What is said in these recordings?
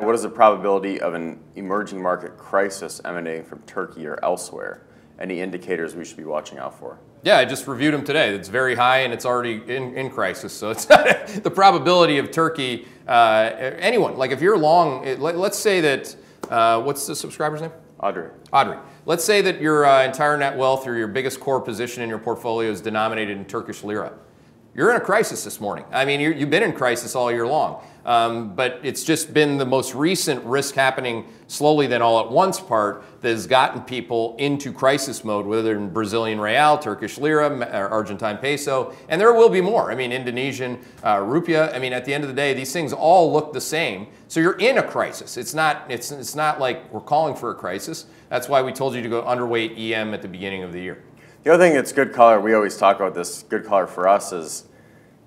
what is the probability of an emerging market crisis emanating from Turkey or elsewhere? Any indicators we should be watching out for? Yeah, I just reviewed them today. It's very high and it's already in crisis. So it's not the probability of Turkey, anyone, like if you're long, let's say that, what's the subscriber's name? Audrey. Audrey. Let's say that your entire net wealth or your biggest core position in your portfolio is denominated in Turkish lira. You're in a crisis this morning. I mean, you've been in crisis all year long. But it's just been the most recent risk happening slowly then all at once part that has gotten people into crisis mode, whether in Brazilian real, Turkish lira, or Argentine peso, and there will be more. I mean, Indonesian rupiah. I mean, at the end of the day, these things all look the same. So you're in a crisis. It's not like we're calling for a crisis. That's why we told you to go underweight EM at the beginning of the year. The other thing that's good color, we always talk about this, good color for us is,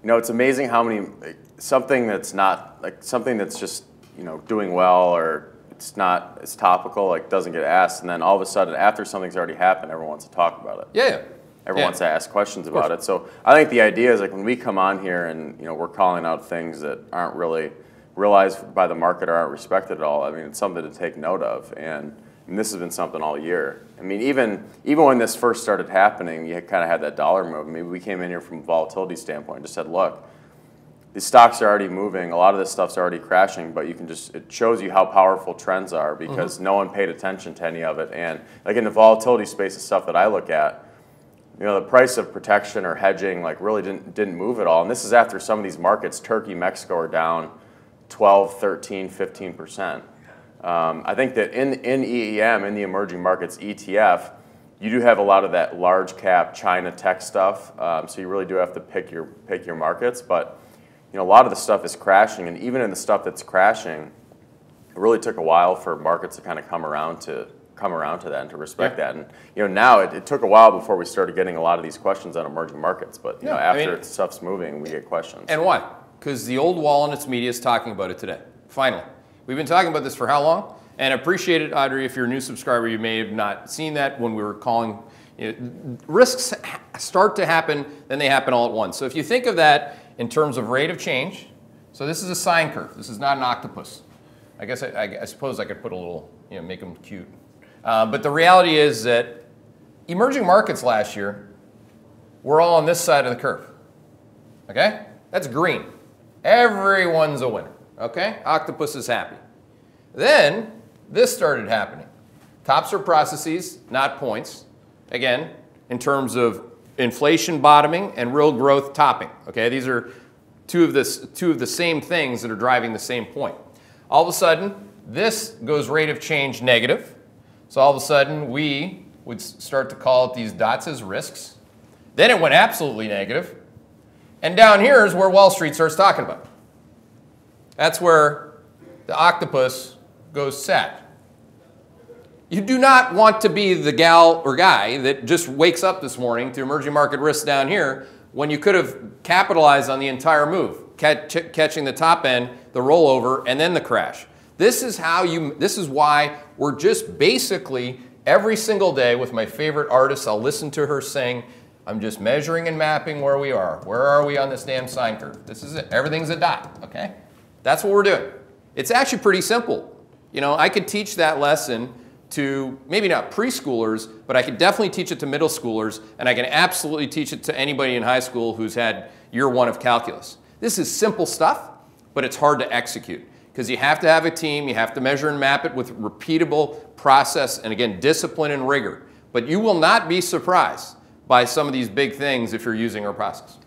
you know, it's amazing how many, something that's not, like something that's just, you know, doing well or it's not, it's topical, like doesn't get asked, and then all of a sudden after something's already happened, everyone wants to talk about it. Yeah. Everyone wants to ask questions about it. So I think the idea is like when we come on here and, you know, we're calling out things that aren't really realized by the market or aren't respected at all, I mean, it's something to take note of. And this has been something all year. I mean, even when this first started happening, you kind of had that dollar move. Maybe we came in here from a volatility standpoint and just said, look, these stocks are already moving. A lot of this stuff's already crashing, but you can just, it shows you how powerful trends are because no one paid attention to any of it. And like in the volatility space of stuff that I look at, you know, the price of protection or hedging like really didn't move at all. And this is after some of these markets, Turkey, Mexico, are down 12, 13, 15%. I think that in EEM, in the emerging markets ETF, you do have a lot of that large cap China tech stuff. So you really do have to pick your markets. But you know, a lot of the stuff is crashing, and even in the stuff that's crashing, it really took a while for markets to kind of come around to that and to respect that. And you know, now it took a while before we started getting a lot of these questions on emerging markets. But you know, after stuff's moving, we get questions. And why? Because the old wall and its media is talking about it today. Finally. We've been talking about this for how long? And appreciate it, Audrey, if you're a new subscriber, you may have not seen that when we were calling. You know, risks start to happen, then they happen all at once. So if you think of that in terms of rate of change, so this is a sine curve. This is not an octopus. I guess I suppose I could put a little, you know, make them cute. But the reality is that emerging markets last year were all on this side of the curve. Okay? That's green. Everyone's a winner. Okay? Octopus is happy. Then this started happening. Tops are processes, not points. Again, in terms of inflation bottoming and real growth topping. Okay? These are two of the same things that are driving the same point. All of a sudden, this goes rate of change negative. So all of a sudden, we would start to call it these dots as risks. Then it went absolutely negative. And down here is where Wall Street starts talking about it. That's where the octopus goes sad. You do not want to be the gal or guy that just wakes up this morning to emerging market risks down here when you could have capitalized on the entire move, catching the top end, the rollover, and then the crash. This is why we're just basically every single day with my favorite artist, I'll listen to her sing, I'm just measuring and mapping where we are. Where are we on this damn sine curve? This is it. Everything's a dot, okay? That's what we're doing. It's actually pretty simple. You know, I could teach that lesson to maybe not preschoolers, but I could definitely teach it to middle schoolers, and I can absolutely teach it to anybody in high school who's had year one of calculus. This is simple stuff, but it's hard to execute because you have to have a team, you have to measure and map it with repeatable process, and again, discipline and rigor. But you will not be surprised by some of these big things if you're using our process.